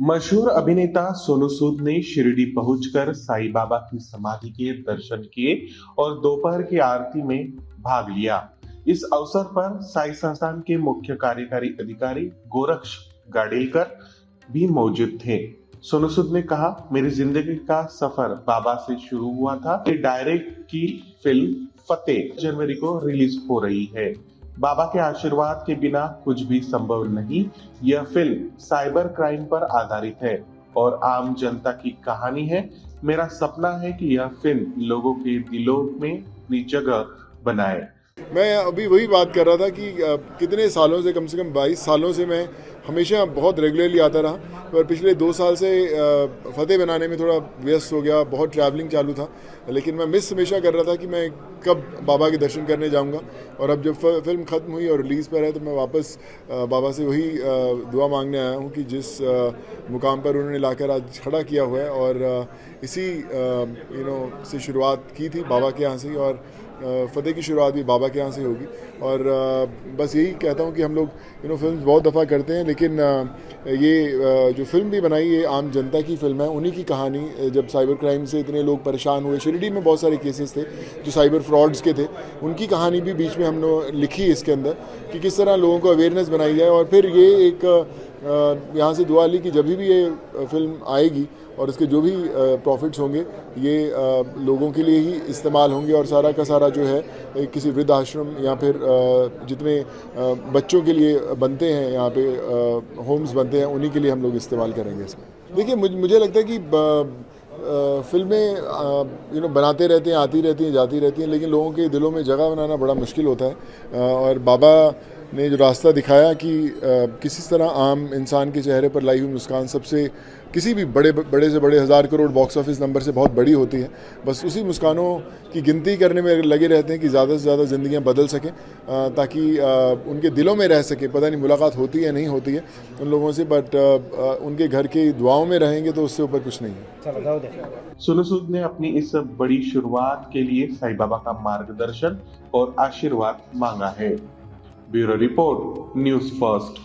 मशहूर अभिनेता सोनू सूद ने शिरडी पहुंचकर साईं बाबा की समाधि के दर्शन किए और दोपहर की आरती में भाग लिया। इस अवसर पर साई संस्थान के मुख्य कार्यकारी अधिकारी गोरक्ष गाडेलकर भी मौजूद थे। सोनू सूद ने कहा, मेरी जिंदगी का सफर बाबा से शुरू हुआ था। ये डायरेक्ट की फिल्म फतेह जनवरी को रिलीज हो रही है। बाबा के आशीर्वाद के बिना कुछ भी संभव नहीं। यह फिल्म साइबर क्राइम पर आधारित है और आम जनता की कहानी है। मेरा सपना है कि यह फिल्म लोगों के दिलों में अपनी जगह बनाए। मैं अभी वही बात कर रहा था कि कितने सालों से, कम 22 सालों से मैं हमेशा बहुत रेगुलरली आता रहा, पर पिछले 2 साल से फतेह बनाने में थोड़ा व्यस्त हो गया। बहुत ट्रैवलिंग चालू था, लेकिन मैं मिस हमेशा कर रहा था कि मैं कब बाबा के दर्शन करने जाऊंगा। और अब जब फिल्म ख़त्म हुई और रिलीज़ पर है तो मैं वापस बाबा से वही दुआ मांगने आया हूँ कि जिस मुकाम पर उन्होंने लाकर आज खड़ा किया हुआ है, और इसी से शुरुआत की थी बाबा के यहाँ से, और फतेह की शुरुआत भी बाबा के यहाँ से होगी। और बस यही कहता हूँ कि हम लोग फिल्म बहुत दफ़ा करते हैं, लेकिन ये जो फिल्म भी बनाई, ये आम जनता की फिल्म है, उन्हीं की कहानी। जब साइबर क्राइम से इतने लोग परेशान हुए, शिरडी में बहुत सारे केसेस थे जो साइबर फ्रॉड्स के थे, उनकी कहानी भी बीच में हमने लिखी इसके अंदर कि किस तरह लोगों को अवेयरनेस बनाई जाए। और फिर ये एक यहाँ से दुआ ली कि जब भी ये फिल्म आएगी और इसके जो भी प्रॉफिट्स होंगे ये लोगों के लिए ही इस्तेमाल होंगे, और सारा का सारा जो है किसी वृद्ध आश्रम या फिर जितने बच्चों के लिए बनते हैं, यहाँ पे होम्स बनते हैं, उन्हीं के लिए हम लोग इस्तेमाल करेंगे इसमें। देखिए, मुझे लगता है कि फिल्में बनाते रहते हैं, आती रहती हैं, जाती रहती हैं, लेकिन लोगों के दिलों में जगह बनाना बड़ा मुश्किल होता है। और बाबा ने जो रास्ता दिखाया कि किसी तरह आम इंसान के चेहरे पर लाई हुई मुस्कान सबसे, किसी भी बड़े से बड़े 1000 करोड़ बॉक्स ऑफिस नंबर से बहुत बड़ी होती है। बस उसी मुस्कानों की गिनती करने में लगे रहते हैं कि ज़्यादा से ज़्यादा ज़िंदगियां बदल सकें, ताकि उनके दिलों में रह सके। पता नहीं मुलाकात होती है नहीं होती है उन लोगों से, बट उनके घर की दुआओं में रहेंगे तो उससे ऊपर कुछ नहीं है। सोनू सूद ने अपनी इस बड़ी शुरुआत के लिए साईं बाबा का मार्गदर्शन और आशीर्वाद मांगा है। Bureau report, news first.